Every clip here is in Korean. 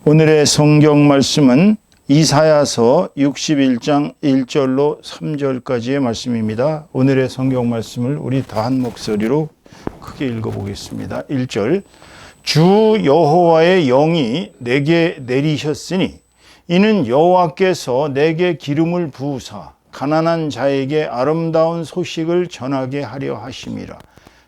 오늘의 성경 말씀은 이사야서 61장 1절로 3절까지의 말씀입니다. 오늘의 성경 말씀을 우리 다 한 목소리로 크게 읽어보겠습니다. 1절, 주 여호와의 영이 내게 내리셨으니 이는 여호와께서 내게 기름을 부으사 가난한 자에게 아름다운 소식을 전하게 하려 하심이라.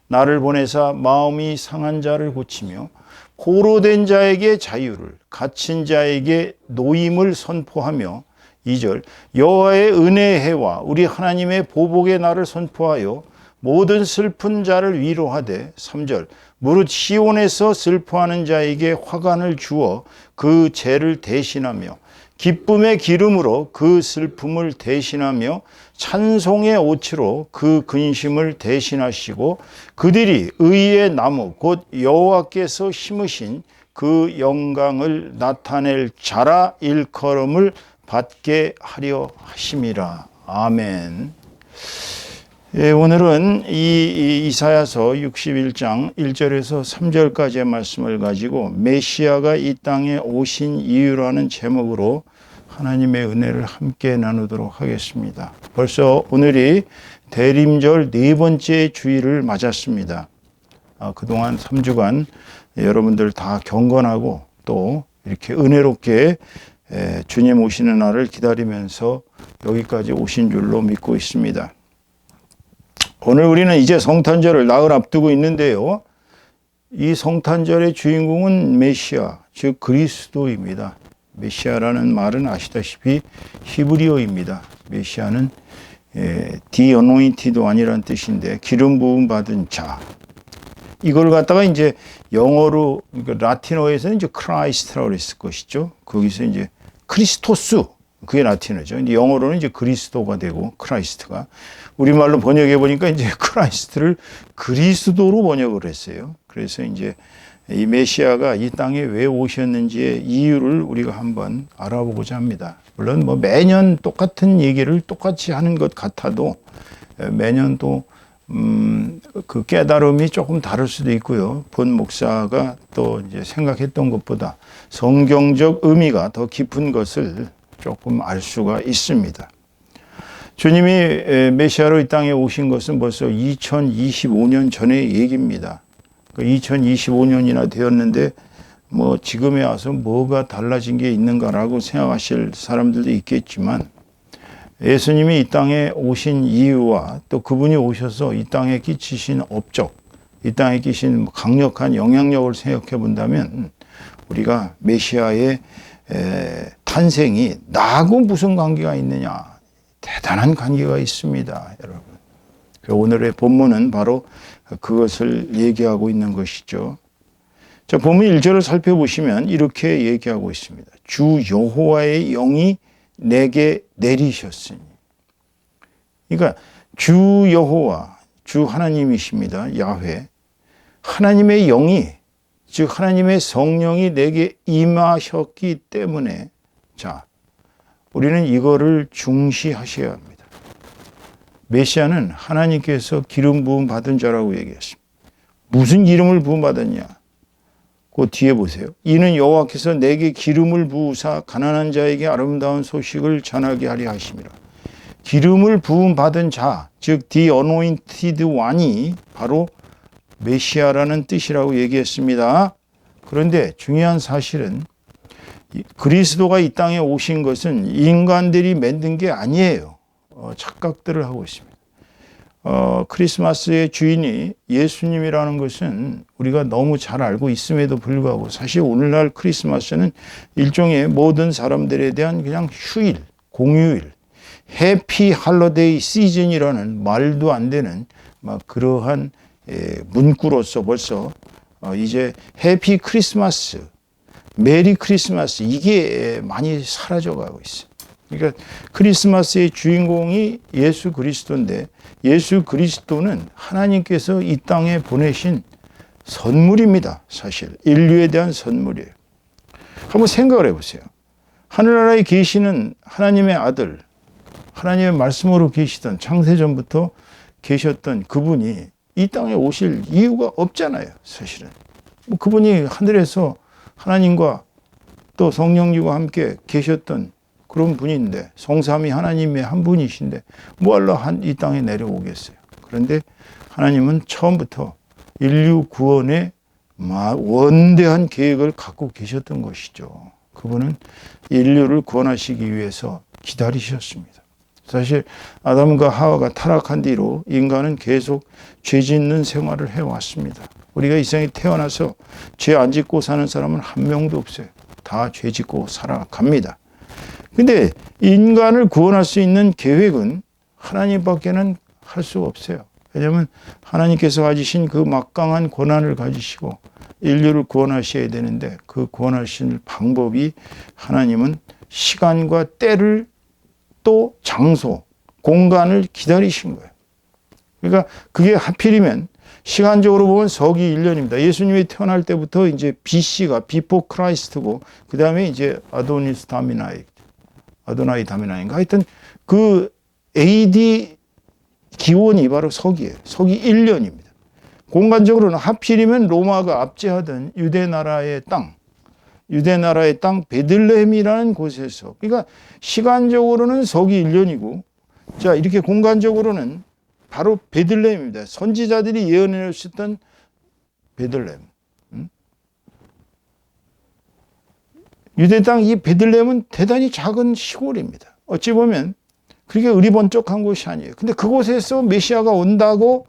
나를 보내사 마음이 상한 자를 고치며 고로된 자에게 자유를, 갇힌 자에게 노임을 선포하며 2절, 여호와의 은혜의 해와 우리 하나님의 보복의 날을 선포하여 모든 슬픈 자를 위로하되 3절, 무릇 시온에서 슬퍼하는 자에게 화관을 주어 그 죄를 대신하며 기쁨의 기름으로 그 슬픔을 대신하며 찬송의 옷으로 그 근심을 대신하시고 그들이 의의 나무 곧 여호와께서 심으신 그 영광을 나타낼 자라 일컬음을 받게 하려 하심이라. 아멘. 예, 오늘은 이 이사야서 61장 1절에서 3절까지의 말씀을 가지고 메시아가 이 땅에 오신 이유라는 제목으로 하나님의 은혜를 함께 나누도록 하겠습니다. 벌써 오늘이 대림절 네 번째 주일을 맞았습니다. 그동안 3주간 여러분들 다 경건하고 또 이렇게 은혜롭게 주님 오시는 날을 기다리면서 여기까지 오신 줄로 믿고 있습니다. 오늘 우리는 이제 성탄절을 나흘 앞두고 있는데요. 이 성탄절의 주인공은 메시아, 즉 그리스도입니다. 메시아라는 말은 아시다시피 히브리어입니다. 메시아는 The Anointed One이라는 뜻인데 기름 부음 받은 자. 이걸 갖다가 이제 영어로 그러니까 라틴어에서는 이제 크라이스트라고 그랬을 것이죠. 거기서 이제 크리스토스, 그게 라틴어죠. 근데 영어로는 이제 그리스도가 되고 크라이스트가, 우리말로 번역해 보니까 이제 크라이스트를 그리스도로 번역을 했어요. 그래서 이제 이 메시아가 이 땅에 왜 오셨는지의 이유를 우리가 한번 알아보고자 합니다. 물론 뭐 매년 똑같은 얘기를 똑같이 하는 것 같아도 매년 또 그 깨달음이 조금 다를 수도 있고요. 본 목사가 또 이제 생각했던 것보다 성경적 의미가 더 깊은 것을 조금 알 수가 있습니다. 주님이 메시아로 이 땅에 오신 것은 벌써 2025년 전의 얘기입니다. 2025년이나 되었는데 뭐 지금에 와서 뭐가 달라진 게 있는가라고 생각하실 사람들도 있겠지만, 예수님이 이 땅에 오신 이유와 또 그분이 오셔서 이 땅에 끼치신 업적, 이 땅에 끼친 강력한 영향력을 생각해 본다면 우리가 메시아의 탄생이 나하고 무슨 관계가 있느냐? 대단한 관계가 있습니다, 여러분. 오늘의 본문은 바로 그것을 얘기하고 있는 것이죠. 자, 본문 1절을 살펴보시면 이렇게 얘기하고 있습니다. 주 여호와의 영이 내게 내리셨으니. 그러니까 주 여호와, 주 하나님이십니다. 야훼. 하나님의 영이, 즉 하나님의 성령이 내게 임하셨기 때문에, 자, 우리는 이거를 중시하셔야 합니다. 메시아는 하나님께서 기름 부음 받은 자라고 얘기했습니다. 무슨 기름을 부음 받았냐? 그 뒤에 보세요. 이는 여호와께서 내게 기름을 부으사 가난한 자에게 아름다운 소식을 전하게 하려 하심이라. 기름을 부음 받은 자, 즉 The Anointed One이 바로 메시아라는 뜻이라고 얘기했습니다. 그런데 중요한 사실은 그리스도가 이 땅에 오신 것은 인간들이 만든 게 아니에요. 착각들을 하고 있습니다. 크리스마스의 주인이 예수님이라는 것은 우리가 너무 잘 알고 있음에도 불구하고 사실 오늘날 크리스마스는 일종의 모든 사람들에 대한 그냥 휴일, 공휴일, 해피 할러데이 시즌이라는 말도 안 되는 막 그러한 문구로서 벌써 이제 해피 크리스마스, 메리 크리스마스 이게 많이 사라져가고 있어요. 그러니까 크리스마스의 주인공이 예수 그리스도인데 예수 그리스도는 하나님께서 이 땅에 보내신 선물입니다. 사실 인류에 대한 선물이에요. 한번 생각을 해보세요. 하늘나라에 계시는 하나님의 아들, 하나님의 말씀으로 계시던 창세전부터 계셨던 그분이 이 땅에 오실 이유가 없잖아요. 사실은 그분이 하늘에서 하나님과 또 성령님과 함께 계셨던 그런 분인데, 성삼위 하나님의 한 분이신데 뭐하러 이 땅에 내려오겠어요. 그런데 하나님은 처음부터 인류 구원에 원대한 계획을 갖고 계셨던 것이죠. 그분은 인류를 구원하시기 위해서 기다리셨습니다. 사실 아담과 하와가 타락한 뒤로 인간은 계속 죄 짓는 생활을 해왔습니다. 우리가 이 세상에 태어나서 죄 안 짓고 사는 사람은 한 명도 없어요. 다 죄 짓고 살아갑니다. 근데 인간을 구원할 수 있는 계획은 하나님밖에는 할 수 없어요. 왜냐하면 하나님께서 가지신 그 막강한 권한을 가지시고 인류를 구원하셔야 되는데, 그 구원하실 방법이 하나님은 시간과 때를, 또 장소, 공간을 기다리신 거예요. 그러니까 그게 하필이면 시간적으로 보면 서기 1년입니다. 예수님이 태어날 때부터 이제 BC가 비포 크라이스트고, 그 다음에 이제 아도나이 다미나인가, 하여튼 그 AD 기원이 바로 서기예요. 서기 1년입니다. 공간적으로는 하필이면 로마가 압제하던 유대 나라의 땅 베들레헴이라는 곳에서, 그러니까 시간적으로는 서기 1년이고, 자, 이렇게 공간적으로는 바로 베들레헴입니다. 선지자들이 예언해 주셨던 베들레헴. 유대 땅 이 베들레헴은 대단히 작은 시골입니다. 어찌 보면 그렇게 의리번쩍한 곳이 아니에요. 근데 그곳에서 메시아가 온다고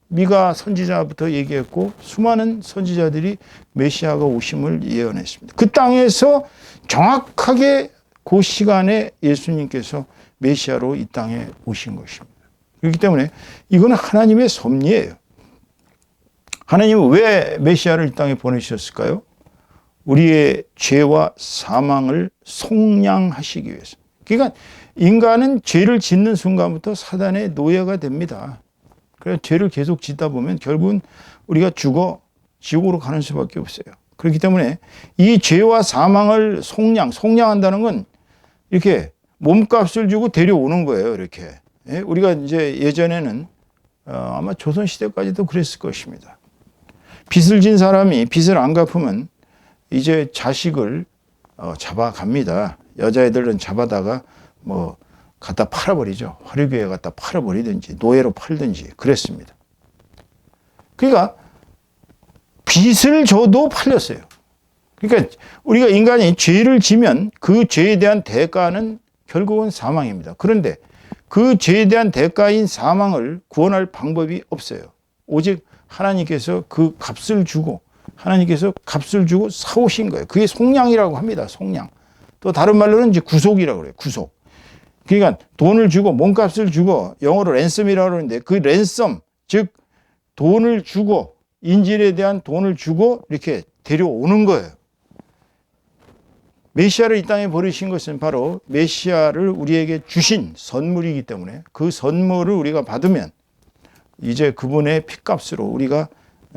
미가 선지자부터 얘기했고, 수많은 선지자들이 메시아가 오심을 예언했습니다. 그 땅에서 정확하게 그 시간에 예수님께서 메시아로 이 땅에 오신 것입니다. 그렇기 때문에 이거는 하나님의 섭리예요. 하나님은 왜 메시아를 이 땅에 보내셨을까요? 우리의 죄와 사망을 속량하시기 위해서. 그러니까 인간은 죄를 짓는 순간부터 사단의 노예가 됩니다. 그래서 죄를 계속 짓다 보면 결국은 우리가 죽어 지옥으로 가는 수밖에 없어요. 그렇기 때문에 이 죄와 사망을 속량한다는 건 이렇게 몸값을 주고 데려오는 거예요. 이렇게. 우리가 이제 예전에는 아마 조선시대까지도 그랬을 것입니다. 빚을 진 사람이 빚을 안 갚으면 이제 자식을 잡아갑니다. 여자애들은 잡아다가 뭐 갖다 팔아버리죠. 화류교에 갖다 팔아버리든지 노예로 팔든지 그랬습니다. 그러니까 빚을 줘도 팔렸어요. 그러니까 우리가 인간이 죄를 지면 그 죄에 대한 대가는 결국은 사망입니다. 그런데 그 죄에 대한 대가인 사망을 구원할 방법이 없어요. 오직 하나님께서 그 값을 주고 사오신 거예요. 그게 속량이라고 합니다. 속량. 또 다른 말로는 이제 구속이라고 그래요. 구속. 그러니까 돈을 주고 몸값을 주고, 영어로 랜섬이라고 그러는데, 그 랜섬, 즉 돈을 주고, 인질에 대한 돈을 주고 이렇게 데려오는 거예요. 메시아를 이 땅에 보내신 것은 바로 메시아를 우리에게 주신 선물이기 때문에, 그 선물을 우리가 받으면 이제 그분의 핏값으로 우리가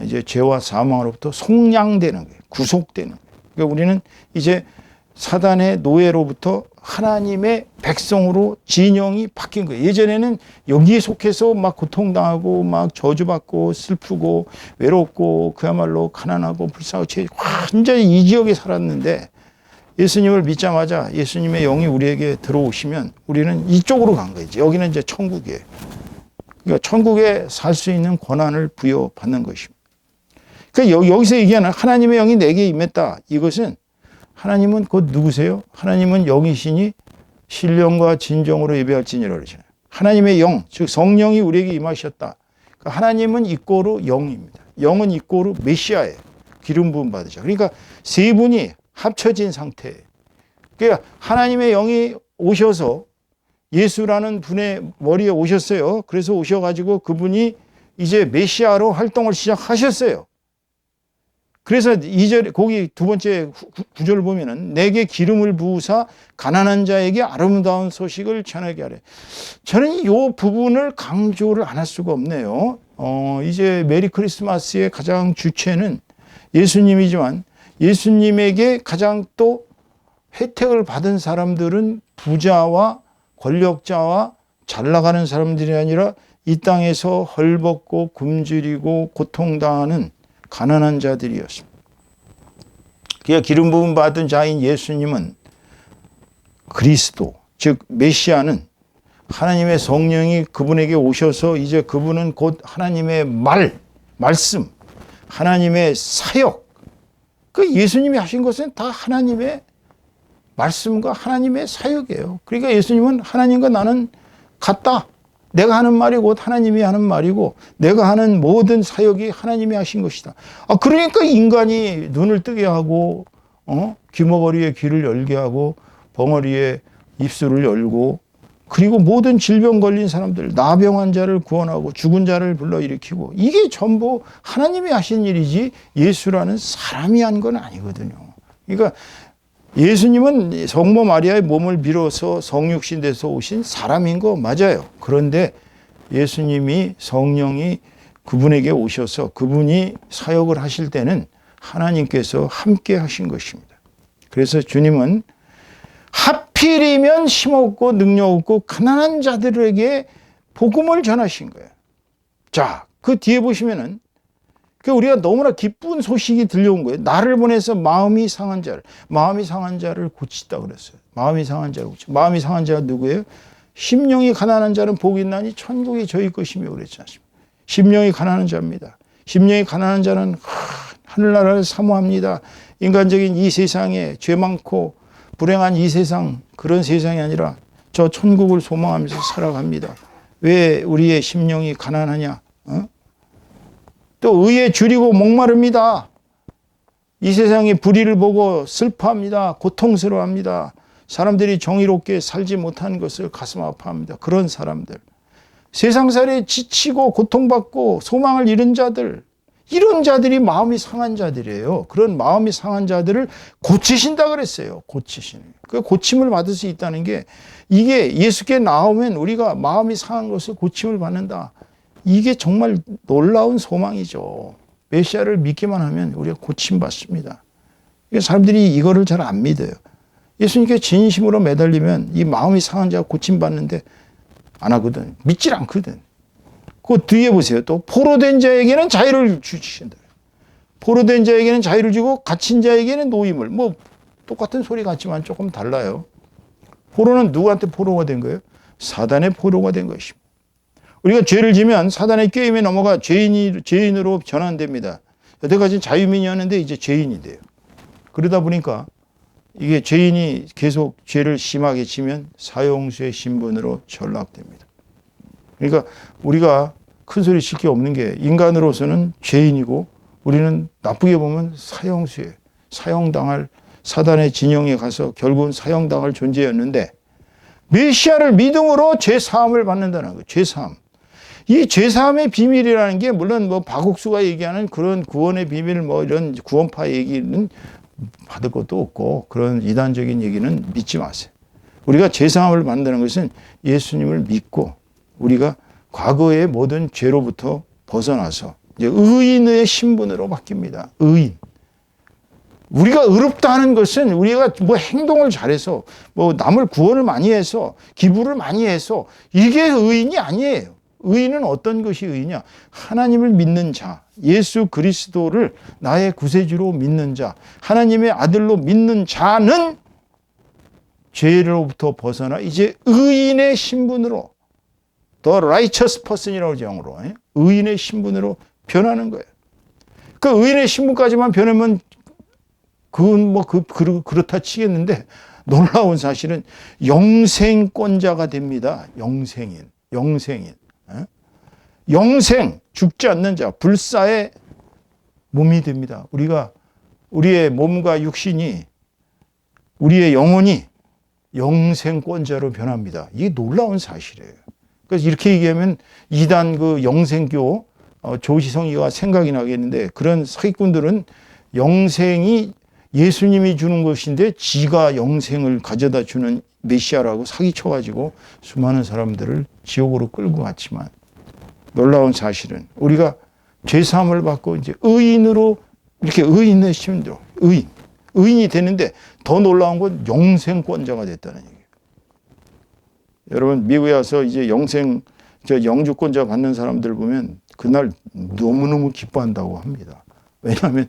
이제 죄와 사망으로부터 속량되는 거예요. 구속되는 거예요. 그러니까 우리는 이제 사단의 노예로부터 하나님의 백성으로 진영이 바뀐 거예요. 예전에는 여기에 속해서 막 고통당하고 막 저주받고 슬프고 외롭고 그야말로 가난하고 불쌍하고 완전히 이 지역에 살았는데, 예수님을 믿자마자 예수님의 영이 우리에게 들어오시면 우리는 이쪽으로 간 거예요. 여기는 이제 천국이에요. 그러니까 천국에 살 수 있는 권한을 부여받는 것입니다. 그러니까 여기서 얘기하는 하나님의 영이 내게 임했다. 이것은 하나님은 곧 누구세요? 하나님은 영이시니 신령과 진정으로 예배할지니라 그러잖아요. 하나님의 영, 즉 성령이 우리에게 임하셨다. 그러니까 하나님은 이꼬르 영입니다. 영은 이꼬르 메시아예요. 기름 부음 받으죠. 그러니까 세 분이 합쳐진 상태예요. 그러니까 하나님의 영이 오셔서 예수라는 분의 머리에 오셨어요. 그래서 오셔가지고 그분이 이제 메시아로 활동을 시작하셨어요. 그래서 2절, 거기 두 번째 구절을 보면은 내게 기름을 부으사 가난한 자에게 아름다운 소식을 전하게 하래. 저는 이 부분을 강조를 안 할 수가 없네요. 이제 메리 크리스마스의 가장 주체는 예수님이지만, 예수님에게 가장 또 혜택을 받은 사람들은 부자와 권력자와 잘 나가는 사람들이 아니라 이 땅에서 헐벗고 굶주리고 고통당하는 가난한 자들이었습니다. 그가 기름 부음 받은 자인 예수님은 그리스도, 즉 메시아는 하나님의 성령이 그분에게 오셔서 이제 그분은 곧 하나님의 말씀, 하나님의 사역. 그 예수님이 하신 것은 다 하나님의 말씀과 하나님의 사역이에요. 그러니까 예수님은 하나님과 나는 같다. 내가 하는 말이 곧 하나님이 하는 말이고 내가 하는 모든 사역이 하나님이 하신 것이다. 그러니까 인간이 눈을 뜨게 하고 귀머거리에 귀를 열게 하고 벙어리에 입술을 열고 그리고 모든 질병 걸린 사람들, 나병 자를 구원하고 죽은 자를 불러일으키고 이게 전부 하나님이 하신 일이지 예수라는 사람이 한 건 아니거든요. 그러니까 예수님은 성모 마리아의 몸을 빌어서 성육신 돼서 오신 사람인 거 맞아요. 그런데 예수님이 성령이 그분에게 오셔서 그분이 사역을 하실 때는 하나님께서 함께 하신 것입니다. 그래서 주님은 하필이면 힘없고 능력 없고 가난한 자들에게 복음을 전하신 거예요. 자, 그 뒤에 보시면은 우리가 너무나 기쁜 소식이 들려온 거예요. 나를 보내서 마음이 상한 자를 고치다 그랬어요. 마음이 상한 자를 고치다. 마음이 상한 자가 누구예요? 심령이 가난한 자는 복이 있나니 천국이 저희 것이며 그랬지 않습니까? 심령이 가난한 자입니다. 심령이 가난한 자는 하늘나라를 사모합니다. 인간적인 이 세상에 죄 많고 불행한 이 세상, 그런 세상이 아니라 저 천국을 소망하면서 살아갑니다. 왜 우리의 심령이 가난하냐? 또 의에 줄이고 목마릅니다. 이 세상의 불의를 보고 슬퍼합니다. 고통스러워합니다. 사람들이 정의롭게 살지 못하는 것을 가슴 아파합니다. 그런 사람들. 세상살이에 지치고 고통받고 소망을 잃은 자들, 이런 자들이 마음이 상한 자들이에요. 그런 마음이 상한 자들을 고치신다 그랬어요. 고치시는. 그 고침을 받을 수 있다는 게 이게 예수께 나오면 우리가 마음이 상한 것을 고침을 받는다. 이게 정말 놀라운 소망이죠. 메시아를 믿기만 하면 우리가 고침받습니다. 사람들이 이거를 잘 안 믿어요. 예수님께 진심으로 매달리면 이 마음이 상한 자가 고침받는데 안 하거든. 믿질 않거든. 그 뒤에 보세요. 또 포로된 자에게는 자유를 주신다. 포로된 자에게는 자유를 주고 갇힌 자에게는 노임을. 뭐 똑같은 소리 같지만 조금 달라요. 포로는 누구한테 포로가 된 거예요? 사단의 포로가 된 것입니다. 우리가 죄를 지면 사단의 꾀임에 넘어가 죄인으로 전환됩니다. 여태까지 자유민이었는데 이제 죄인이 돼요. 그러다 보니까 이게 죄인이 계속 죄를 심하게 지면 사형수의 신분으로 전락됩니다. 그러니까 우리가 큰 소리 칠 게 없는 게 인간으로서는 죄인이고 우리는 나쁘게 보면 사형수예요. 사형당할 사단의 진영에 가서 결국은 사형당할 존재였는데 메시아를 믿음으로 죄사함을 받는다는 거예요. 죄사함. 이 죄사함의 비밀이라는 게 물론 뭐 박옥수가 얘기하는 그런 구원의 비밀 뭐 이런 구원파 얘기는 받을 것도 없고 그런 이단적인 얘기는 믿지 마세요. 우리가 죄사함을 받는다는 것은 예수님을 믿고 우리가 과거의 모든 죄로부터 벗어나서 이제 의인의 신분으로 바뀝니다. 의인. 우리가 의롭다 하는 것은 우리가 뭐 행동을 잘해서 뭐 남을 구원을 많이 해서 기부를 많이 해서 이게 의인이 아니에요. 의인은 어떤 것이 의인이냐? 하나님을 믿는 자, 예수 그리스도를 나의 구세주로 믿는 자, 하나님의 아들로 믿는 자는 죄로부터 벗어나 이제 의인의 신분으로 The righteous person이라고 하죠, 영어로. 의인의 신분으로 변하는 거예요. 그 의인의 신분까지만 변하면 그건 뭐 그렇다 치겠는데 놀라운 사실은 영생권자가 됩니다. 영생인. 영생, 죽지 않는 자, 불사의 몸이 됩니다. 우리의 몸과 육신이, 우리의 영혼이 영생권자로 변합니다. 이게 놀라운 사실이에요. 그래서 이렇게 얘기하면 이단 그 영생교 조시성이가 생각이 나겠는데 그런 사기꾼들은 영생이 예수님이 주는 것인데 지가 영생을 가져다 주는 메시아라고 사기쳐가지고 수많은 사람들을 지옥으로 끌고 갔지만 놀라운 사실은 우리가 죄사함을 받고 이제 의인으로 이렇게 의인의 심도 의인이 되는데 더 놀라운 건 영생권자가 됐다는 얘기예요. 여러분 미국에 와서 이제 영주권자 받는 사람들 보면 그날 너무너무 기뻐한다고 합니다. 왜냐하면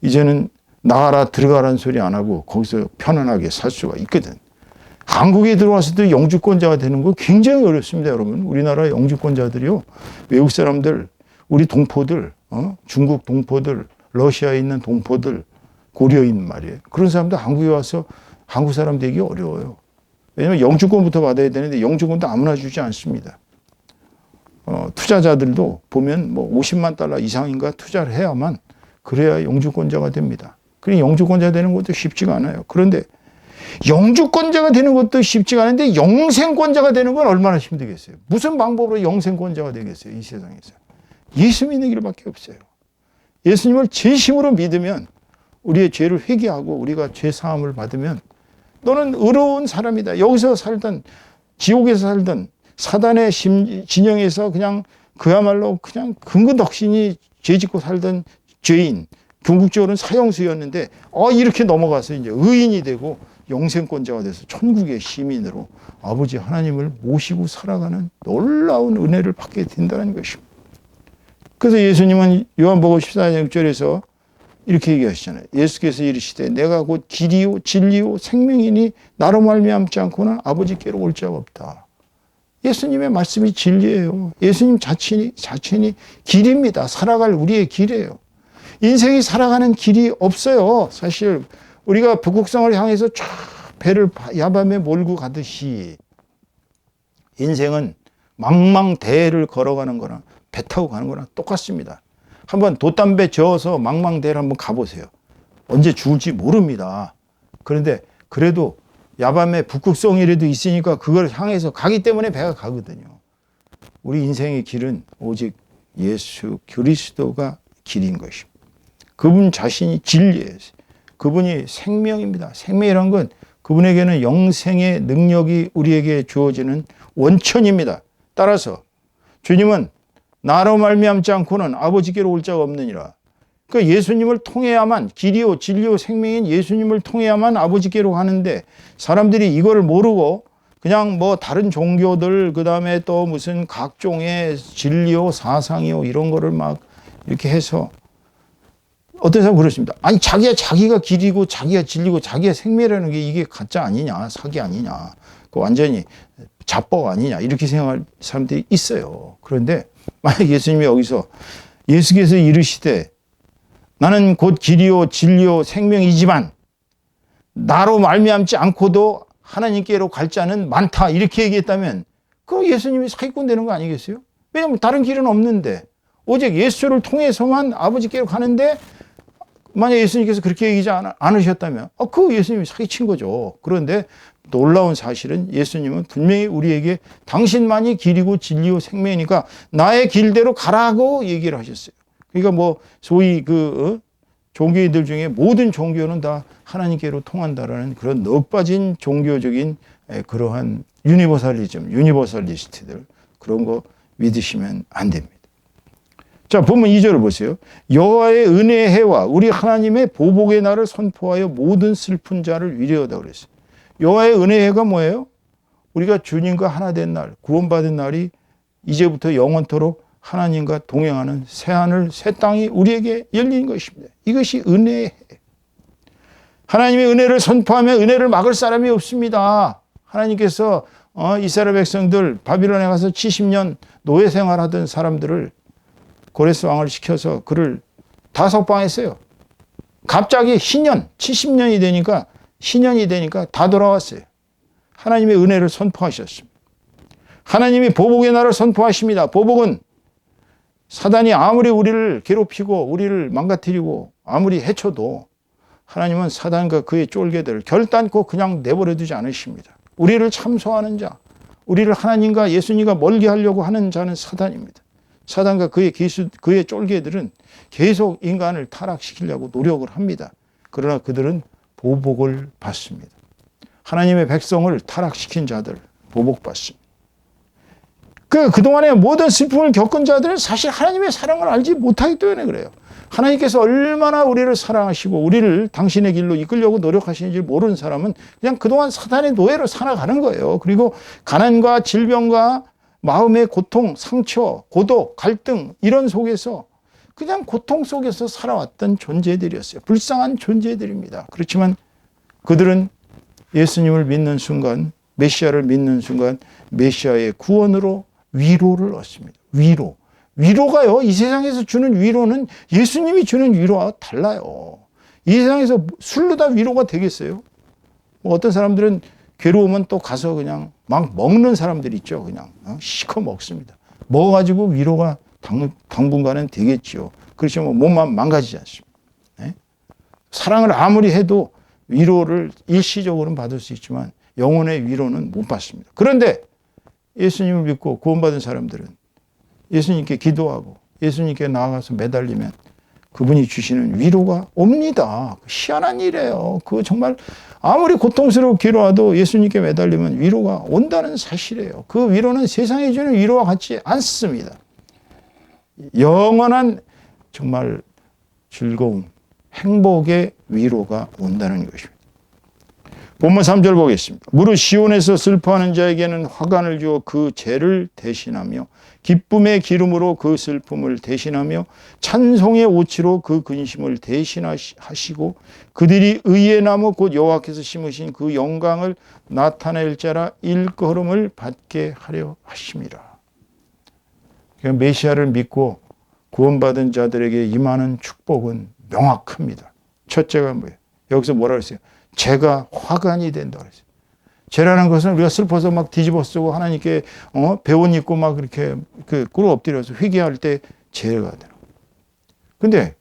이제는 나가라 들어가라는 소리 안 하고 거기서 편안하게 살 수가 있거든. 한국에 들어와서도 영주권자가 되는 거 굉장히 어렵습니다, 여러분. 우리나라 영주권자들이요, 외국 사람들, 우리 동포들, 중국 동포들, 러시아에 있는 동포들, 고려인 말이에요. 그런 사람들 한국에 와서 한국 사람 되기 어려워요. 왜냐하면 영주권부터 받아야 되는데 영주권도 아무나 주지 않습니다. 투자자들도 보면 뭐 50만 달러 이상인가 투자를 해야만 그래야 영주권자가 됩니다. 그러니 영주권자 되는 것도 쉽지가 않아요. 그런데 영주권자가 되는 것도 쉽지가 않은데 영생권자가 되는 건 얼마나 힘들겠어요. 무슨 방법으로 영생권자가 되겠어요, 이 세상에서. 예수 믿는 길밖에 없어요. 예수님을 진심으로 믿으면, 우리의 죄를 회개하고 우리가 죄 사함을 받으면 너는 의로운 사람이다. 여기서 살던, 지옥에서 살던, 사단의 진영에서 그냥 그야말로 그냥 근근덕신이 죄 짓고 살던 죄인, 궁극적으로는 사형수였는데 이렇게 넘어가서 이제 의인이 되고 영생권자가 돼서 천국의 시민으로 아버지 하나님을 모시고 살아가는 놀라운 은혜를 받게 된다는 것입니다. 그래서 예수님은 요한복음 14장 6절에서 이렇게 얘기하시잖아요. 예수께서 이르시되 내가 곧 길이요 진리요 생명이니 나로 말미암지 않고는 아버지께로 올 자가 없다. 예수님의 말씀이 진리예요. 예수님 자신이 길입니다. 살아갈 우리의 길이에요. 인생이 살아가는 길이 없어요. 사실 우리가 북극성을 향해서 쫙 배를 야밤에 몰고 가듯이 인생은 망망대해를 걸어가는 거나 배 타고 가는 거나 똑같습니다. 한번 돛담배 저어서 망망대해를 한번 가보세요. 언제 죽을지 모릅니다. 그런데 그래도 야밤에 북극성이라도 있으니까 그걸 향해서 가기 때문에 배가 가거든요. 우리 인생의 길은 오직 예수 그리스도가 길인 것입니다. 그분 자신이 진리예요. 그분이 생명입니다. 생명이란 건 그분에게는 영생의 능력이 우리에게 주어지는 원천입니다. 따라서 주님은 나로 말미암지 않고는 아버지께로 올 자가 없느니라. 그러니까 예수님을 통해야만, 길이요 진리요 생명인 예수님을 통해야만 아버지께로 가는데, 사람들이 이거를 모르고 그냥 뭐 다른 종교들, 그 다음에 또 무슨 각종의 진리요 사상이요 이런 거를 막 이렇게 해서, 어떤 사람은 그렇습니다. 아니 자기가 길이고 자기가 진리고 자기가 생명이라는 게 이게 가짜 아니냐, 사기 아니냐, 그 완전히 자뻑 아니냐 이렇게 생각할 사람들이 있어요. 그런데 만약 예수님이 여기서 예수께서 이르시되 나는 곧 길이요 진리요 생명이지만 나로 말미암지 않고도 하나님께로 갈 자는 많다 이렇게 얘기했다면 그 예수님이 사기꾼 되는 거 아니겠어요? 왜냐하면 다른 길은 없는데 오직 예수를 통해서만 아버지께로 가는데, 만약 예수님께서 그렇게 얘기하지 않으셨다면 그 예수님이 사기친 거죠. 그런데 놀라운 사실은 예수님은 분명히 우리에게 당신만이 길이고 진리요 생명이니까 나의 길대로 가라고 얘기를 하셨어요. 그러니까 뭐 소위 종교인들 중에 모든 종교는 다 하나님께로 통한다라는 그런 넋 빠진 종교적인 그러한 유니버설리스트들, 그런 거 믿으시면 안 됩니다. 자, 본문 2절을 보세요. 여호와의 은혜의 해와 우리 하나님의 보복의 날을 선포하여 모든 슬픈 자를 위로하다 그랬어요. 여호와의 은혜의 해가 뭐예요? 우리가 주님과 하나 된 날, 구원받은 날이 이제부터 영원토록 하나님과 동행하는 새하늘 새 땅이 우리에게 열린 것입니다. 이것이 은혜의 해. 하나님의 은혜를 선포하면 은혜를 막을 사람이 없습니다. 하나님께서 이스라엘 백성들 바빌론에 가서 70년 노예 생활하던 사람들을 고레스 왕을 시켜서 그를 다 석방했어요. 갑자기 70년이 되니까 다 돌아왔어요. 하나님의 은혜를 선포하셨습니다. 하나님이 보복의 날을 선포하십니다. 보복은 사단이 아무리 우리를 괴롭히고 우리를 망가뜨리고 아무리 해쳐도 하나님은 사단과 그의 쫄개들을 결단코 그냥 내버려 두지 않으십니다. 우리를 참소하는 자, 우리를 하나님과 예수님과 멀게 하려고 하는 자는 사단입니다. 사단과 그의 쫄개들은 계속 인간을 타락시키려고 노력을 합니다. 그러나 그들은 보복을 받습니다. 하나님의 백성을 타락시킨 자들 보복받습니다. 그동안에 모든 슬픔을 겪은 자들은 사실 하나님의 사랑을 알지 못하기 때문에 그래요. 하나님께서 얼마나 우리를 사랑하시고 우리를 당신의 길로 이끌려고 노력하시는지 모르는 사람은 그냥 그동안 사단의 노예로 살아가는 거예요. 그리고 가난과 질병과 마음의 고통, 상처, 고독, 갈등 이런 속에서 그냥 고통 속에서 살아왔던 존재들이었어요. 불쌍한 존재들입니다. 그렇지만 그들은 예수님을 믿는 순간, 메시아를 믿는 순간 메시아의 구원으로 위로를 얻습니다. 위로가요, 이 세상에서 주는 위로는 예수님이 주는 위로와 달라요. 이 세상에서 술로 다 위로가 되겠어요? 뭐 어떤 사람들은 괴로우면 또 가서 그냥 막 먹는 사람들 있죠. 그냥 시커 먹습니다. 먹어가지고 위로가 당분간은 되겠지요. 그렇지만 몸만 망가지지 않습니다. 네? 사랑을 아무리 해도 위로를 일시적으로는 받을 수 있지만 영혼의 위로는 못 받습니다. 그런데 예수님을 믿고 구원받은 사람들은 예수님께 기도하고 예수님께 나아가서 매달리면 그분이 주시는 위로가 옵니다. 희한한 일이에요. 그거 정말 아무리 고통스럽고 괴로워도 예수님께 매달리면 위로가 온다는 사실이에요. 그 위로는 세상에 주는 위로와 같지 않습니다. 영원한 정말 즐거움, 행복의 위로가 온다는 것입니다. 본문 3절 보겠습니다. 무릇 시온에서 슬퍼하는 자에게는 화관을 주어 그 죄를 대신하며 기쁨의 기름으로 그 슬픔을 대신하며 찬송의 오치로 그 근심을 대신하시고 그들이 의의 나무 곧 여호와께서 심으신 그 영광을 나타낼 자라 일컬음을 받게 하려 하심이라. 그러니까 메시아를 믿고 구원받은 자들에게 임하는 축복은 명확합니다. 첫째가 뭐예요? 여기서 뭐라 그랬어요? 죄가 화관이 된다 그랬어요. 죄라는 것은 우리가 슬퍼서 막 뒤집어 쓰고 하나님께 배옷 입고 막 이렇게 꿇어 엎드려서 회개할 때 죄가 되는 거예요. 근데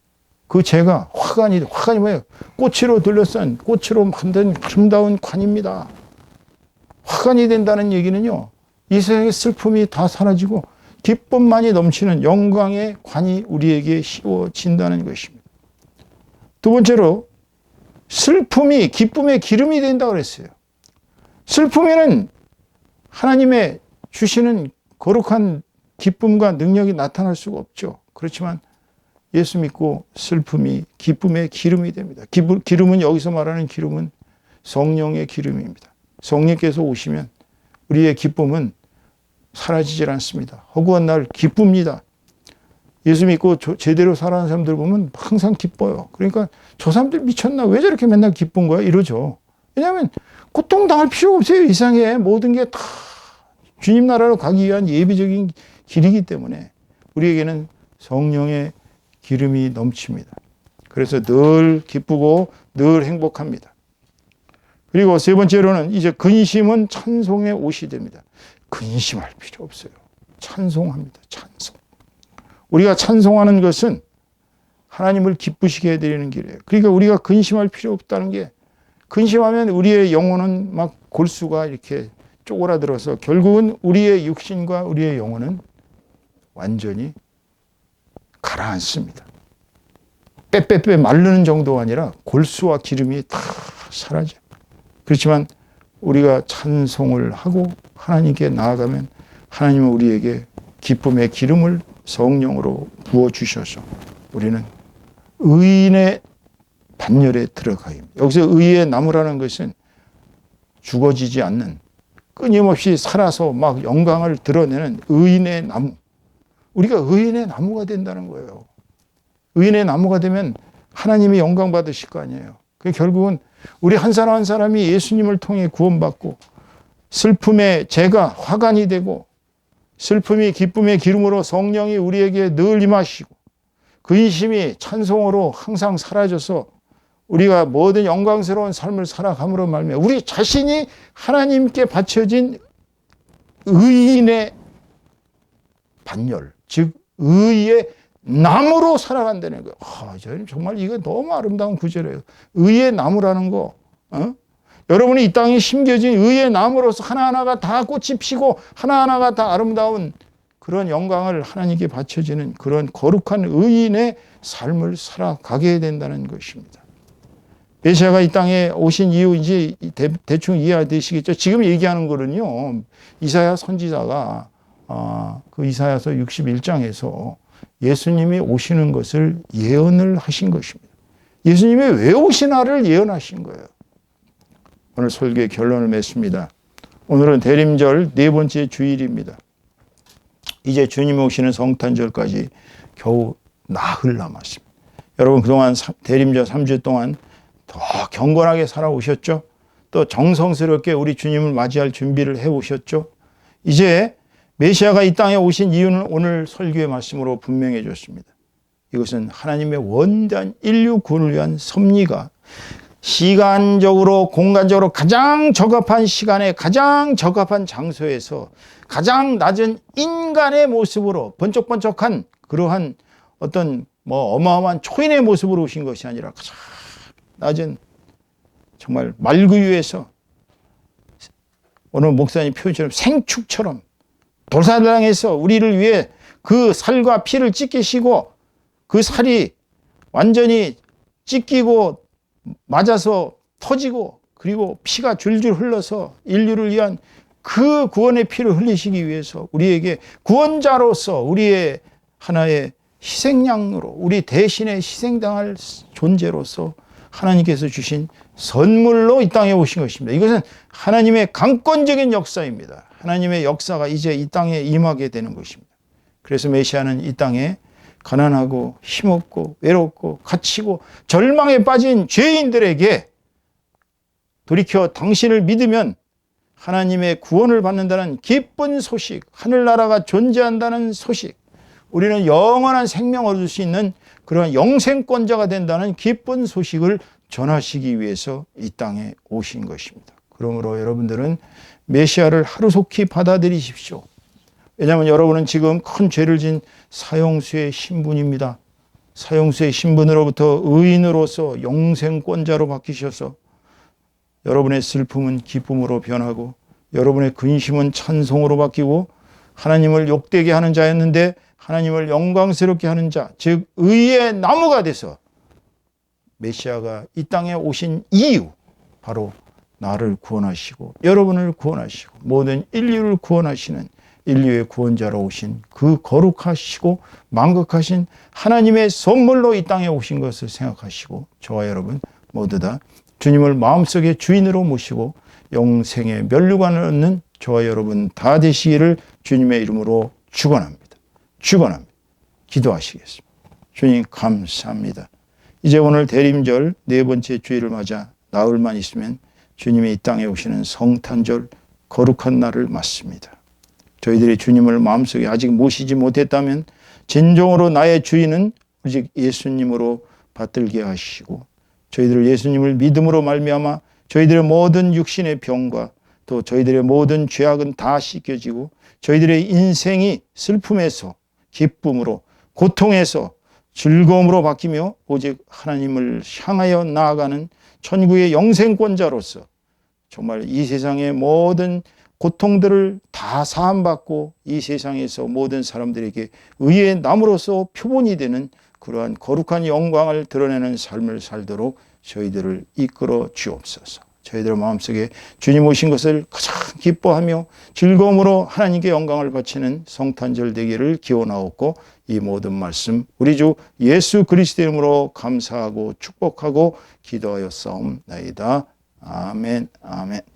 그 죄가 화관이 뭐예요? 꽃으로 둘러싼, 꽃으로 만든 아름다운 관입니다. 화관이 된다는 얘기는요, 이 세상의 슬픔이 다 사라지고 기쁨만이 넘치는 영광의 관이 우리에게 씌워진다는 것입니다. 두 번째로 슬픔이 기쁨의 기름이 된다 그랬어요. 슬픔에는 하나님의 주시는 거룩한 기쁨과 능력이 나타날 수가 없죠. 그렇지만 예수 믿고 슬픔이 기쁨의 기름이 됩니다. 기름은 여기서 말하는 기름은 성령의 기름입니다. 성령께서 오시면 우리의 기쁨은 사라지질 않습니다. 허구한 날 기쁩니다. 예수 믿고 제대로 살아가는 사람들 보면 항상 기뻐요. 그러니까 저 사람들 미쳤나? 왜 저렇게 맨날 기쁜 거야? 이러죠. 왜냐하면 고통당할 필요가 없어요. 이 세상에 모든 게 다 주님 나라로 가기 위한 예비적인 길이기 때문에 우리에게는 성령의 기름이 넘칩니다. 그래서 늘 기쁘고 늘 행복합니다. 그리고 세 번째로는 이제 근심은 찬송의 옷이 됩니다. 근심할 필요 없어요. 찬송합니다. 찬송. 우리가 찬송하는 것은 하나님을 기쁘시게 해드리는 길이에요. 그러니까 우리가 근심할 필요 없다는 게, 근심하면 우리의 영혼은 막 골수가 이렇게 쪼그라들어서 결국은 우리의 육신과 우리의 영혼은 완전히 가라앉습니다. 빼빼빼 마르는 정도가 아니라 골수와 기름이 다 사라져요. 그렇지만 우리가 찬송을 하고 하나님께 나아가면 하나님은 우리에게 기쁨의 기름을 성령으로 부어주셔서 우리는 의인의 반열에 들어가요. 여기서 의의 나무라는 것은 죽어지지 않는, 끊임없이 살아서 막 영광을 드러내는 의인의 나무. 우리가 의인의 나무가 된다는 거예요. 의인의 나무가 되면 하나님이 영광 받으실 거 아니에요. 결국은 우리 한 사람 한 사람이 예수님을 통해 구원받고 슬픔의 죄가 화관이 되고 슬픔이 기쁨의 기름으로 성령이 우리에게 늘 임하시고 근심이 찬송으로 항상 사라져서 우리가 모든 영광스러운 삶을 살아감으로 말미암아 우리 자신이 하나님께 바쳐진 의인의 반열, 즉 의의 나무로 살아간다는 거예요. 저는 정말 이거 너무 아름다운 구절이에요. 의의 나무라는 거. 여러분이 이 땅에 심겨진 의의 나무로서 하나하나가 다 꽃이 피고 하나하나가 다 아름다운 그런 영광을 하나님께 바쳐지는 그런 거룩한 의인의 삶을 살아가게 된다는 것입니다. 메시아가 이 땅에 오신 이유 이제 대충 이해되시겠죠. 지금 얘기하는 거는요, 이사야 선지자가 그 이사야서 61장에서 예수님이 오시는 것을 예언을 하신 것입니다. 예수님이 왜 오시나를 예언하신 거예요. 오늘 설교의 결론을 맺습니다. 오늘은 대림절 네 번째 주일입니다. 이제 주님이 오시는 성탄절까지 겨우 나흘 남았습니다. 여러분 그동안 대림절 3주 동안 더 경건하게 살아오셨죠? 또 정성스럽게 우리 주님을 맞이할 준비를 해오셨죠? 이제 메시아가 이 땅에 오신 이유는 오늘 설교의 말씀으로 분명해 졌습니다. 이것은 하나님의 원대한 인류 구원을 위한 섭리가 시간적으로 공간적으로 가장 적합한 시간에 가장 적합한 장소에서 가장 낮은 인간의 모습으로 번쩍번쩍한 그러한 어떤 어마어마한 초인의 모습으로 오신 것이 아니라 가장 낮은 정말 말구유에서 오늘 목사님 표현처럼 생축처럼 돌사당에서 우리를 위해 그 살과 피를 찢기시고 그 살이 완전히 찢기고 맞아서 터지고 그리고 피가 줄줄 흘러서 인류를 위한 그 구원의 피를 흘리시기 위해서 우리에게 구원자로서 우리의 하나의 희생양으로 우리 대신에 희생당할 존재로서 하나님께서 주신 선물로 이 땅에 오신 것입니다. 이것은 하나님의 강권적인 역사입니다. 하나님의 역사가 이제 이 땅에 임하게 되는 것입니다. 그래서 메시아는 이 땅에 가난하고 힘없고 외롭고 갇히고 절망에 빠진 죄인들에게 돌이켜 당신을 믿으면 하나님의 구원을 받는다는 기쁜 소식, 하늘나라가 존재한다는 소식, 우리는 영원한 생명을 얻을 수 있는 그런 영생권자가 된다는 기쁜 소식을 전하시기 위해서 이 땅에 오신 것입니다. 그러므로 여러분들은 메시아를 하루속히 받아들이십시오. 왜냐하면 여러분은 지금 큰 죄를 진 사형수의 신분입니다. 사형수의 신분으로부터 의인으로서 영생권자로 바뀌셔서 여러분의 슬픔은 기쁨으로 변하고 여러분의 근심은 찬송으로 바뀌고 하나님을 욕되게 하는 자였는데 하나님을 영광스럽게 하는 자, 즉 의의 나무가 돼서 메시아가 이 땅에 오신 이유, 바로 나를 구원하시고 여러분을 구원하시고 모든 인류를 구원하시는 인류의 구원자로 오신 그 거룩하시고 만극하신 하나님의 선물로 이 땅에 오신 것을 생각하시고 저와 여러분 모두 다 주님을 마음속에 주인으로 모시고 영생의 면류관을 얻는 저와 여러분 다 되시기를 주님의 이름으로 축원합니다. 축원합니다. 기도하시겠습니다. 주님 감사합니다. 이제 오늘 대림절 네 번째 주일을 맞아 나흘만 있으면 주님이 이 땅에 오시는 성탄절 거룩한 날을 맞습니다. 저희들이 주님을 마음속에 아직 모시지 못했다면 진정으로 나의 주인은 오직 예수님으로 받들게 하시고 저희들을 예수님을 믿음으로 말미암아 저희들의 모든 육신의 병과 또 저희들의 모든 죄악은 다 씻겨지고 저희들의 인생이 슬픔에서 기쁨으로 고통에서 즐거움으로 바뀌며 오직 하나님을 향하여 나아가는 천국의 영생권자로서 정말 이 세상의 모든 고통들을 다 사함받고 이 세상에서 모든 사람들에게 의의 나무로서 표본이 되는 그러한 거룩한 영광을 드러내는 삶을 살도록 저희들을 이끌어 주옵소서. 저희들 마음속에 주님 오신 것을 가장 기뻐하며 즐거움으로 하나님께 영광을 바치는 성탄절 되기를 기원하옵고 이 모든 말씀 우리 주 예수 그리스도 이름으로 감사하고 축복하고 기도하여 싸움나이다. 아멘. 아멘.